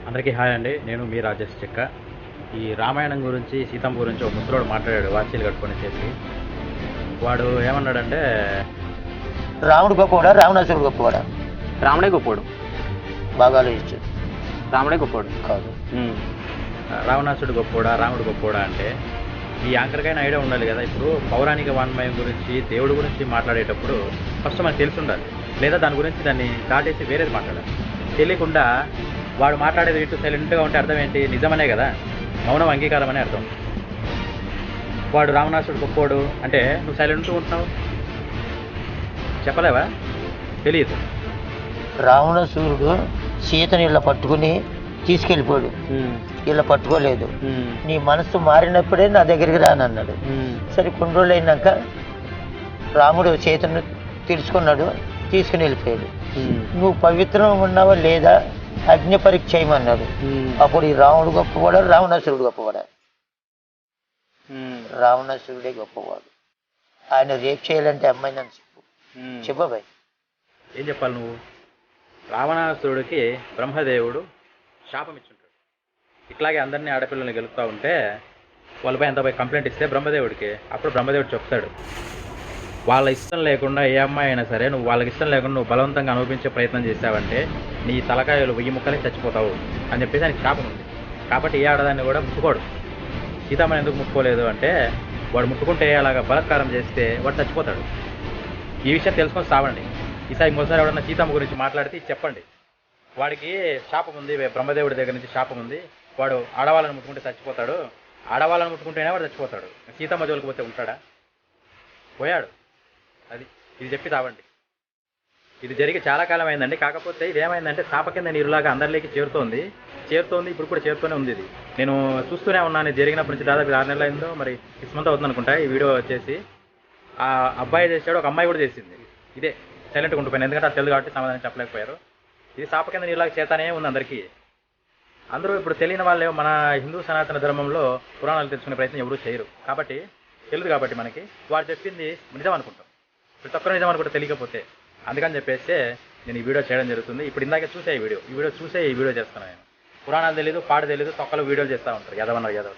అందరికీ హాయ్ అండి. నేను మీ రాజేష్ చెక్క. ఈ రామాయణం గురించి, సీతమ్మ గురించి ఒక ముసలోడు మాట్లాడాడు వాచీలు కట్టుకొని చేతికి. వాడు ఏమన్నాడంటే, రాముడు గొప్పవాడా రావణాసురుడు గొప్పవాడా? రాముడే గొప్పోడు. బాగా ఆలోచించు. రాముడే గొప్పోడు. కాదు. రావణాసుడు గొప్పోడా, రాముడు గొప్పోడా అంటే ఈ యాంకర్కైనా ఐడియా ఉండాలి కదా. ఇప్పుడు పౌరాణిక వాన్మయం గురించి, దేవుడి గురించి మాట్లాడేటప్పుడు ఫస్ట్ మనకు తెలిసి ఉండాలి, లేదా దాని గురించి దాన్ని దాటేసి వేరేది మాట్లాడాలి. తెలియకుండా వాడు మాట్లాడేది ఇటు సైలెంట్గా ఉంటే అర్థం ఏంటి? నిజమనే కదా, మౌనం అంగీకారం అనే అర్థం. వాడు రావణాసుడు గొప్పోడు అంటే నువ్వు సైలెంట్గా ఉంటున్నావు, చెప్పలేవా? తెలియదు. రావణాసురుడు సీతని ఇలా పట్టుకుని తీసుకెళ్ళిపోయాడు, ఇలా పట్టుకోలేదు. నీ మనసు మారినప్పుడే నా దగ్గరికి రానన్నాడు. సరే కొన్ని రోజులు అయినాక రాముడు సీతను తెలుసుకున్నాడు, తీసుకుని వెళ్ళిపోయాడు. నువ్వు పవిత్రం ఉన్నావా లేదా అగ్ని పరీక్ష చేయమన్నాడు. అప్పుడు ఈ రాముడు గొప్పవాడా రావణాసురుడు గొప్పవాడా? రావణాసురుడే గొప్పవాడు. ఆయన రేప్ చేయాలంటే అమ్మాయి నన్ను చెప్పబాయ్. ఏం చెప్పాలి నువ్వు? రావణాసురుడికి బ్రహ్మదేవుడు శాపం ఇచ్చుంటాడు. ఇట్లాగే అందరినీ ఆడపిల్లల్ని గెలుపుతూ ఉంటే వాళ్ళపై ఎంతపై కంప్లైంట్ ఇస్తే బ్రహ్మదేవుడికి, అప్పుడు బ్రహ్మదేవుడు చెప్తాడు, వాళ్ళ ఇష్టం లేకుండా ఏ అమ్మాయి అయినా సరే నువ్వు వాళ్ళకి ఇష్టం లేకుండా నువ్వు బలవంతంగా అనుభవించే ప్రయత్నం చేసావంటే నీ తలకాయలు 1000 ముక్కలే చచ్చిపోతావు అని చెప్పేసి ఆయనకి శాపం ఉంది. కాబట్టి ఏ ఆడదాన్ని కూడా ముట్టుకోడు. సీతమ్మని ఎందుకు ముట్టుకోలేదు అంటే వాడు ముట్టుకుంటే అలాగా బలత్కారం చేస్తే వాడు చచ్చిపోతాడు. ఈ విషయం తెలుసుకొని సావండి. ఈసారి ఇంకోసారి ఎవడన్నా సీతమ్మ గురించి మాట్లాడితే చెప్పండి, వాడికి శాపం ఉంది, బ్రహ్మదేవుడి దగ్గర నుంచి శాపం ఉంది, వాడు ఆడవాళ్ళని ముట్టుకుంటే చచ్చిపోతాడు, ఆడవాళ్ళని ముట్టుకుంటేనే వాడు చచ్చిపోతాడు. సీతమ్మ జోలికి పోతే ఉంటాడా? పోయాడు. అది ఇది చెప్పి తావండి. ఇది జరిగి చాలా కాలం అయిందండి. కాకపోతే ఇది ఏమైందంటే చాప కింద నీరులాగా అందరిలోకి చేరుతోంది. ఇప్పుడు కూడా చేరుతూనే ఉంది. ఇది నేను చూస్తూనే ఉన్నాను. జరిగినప్పటి నుంచి దాదాపు 6 నెలలు అయిందో మరి 6 మంత్ అవుతుంది అనుకుంటా. ఈ వీడియో వచ్చేసి ఆ అబ్బాయి చేశాడు, ఒక అమ్మాయి కూడా చేసింది. ఇదే సైలెంట్గా ఉండిపోయింది, ఎందుకంటే అది తెలుగు కాబట్టి సమాధానం చెప్పలేకపోయారు. ఇది చాప కింద నీరులాగా చేతానే ఉంది అందరికీ. అందరూ ఇప్పుడు తెలియని వాళ్ళే మన హిందూ సనాతన ధర్మంలో పురాణాలు తెలుసుకునే ప్రయత్నం ఎవరూ చేయరు. కాబట్టి తెలియదు కాబట్టి మనకి వాడు చెప్పింది నిజం అనుకుంటాం. ప్రతి ఒక్కరు నిజం అనుకుంటే తెలియకపోతే, అందుకని చెప్పేస్తే నేను ఈ వీడియో చేయడం జరుగుతుంది. ఇప్పుడు ఇందాక చూసే ఈ వీడియో చూసే ఈ వీడియో చేస్తున్నాను. నేను పురాణాలు తెలీదు, పాడు తెలీదు, తొక్కలు వీడియోలు చేస్తూ ఉంటారు. ఎదవన్నారు.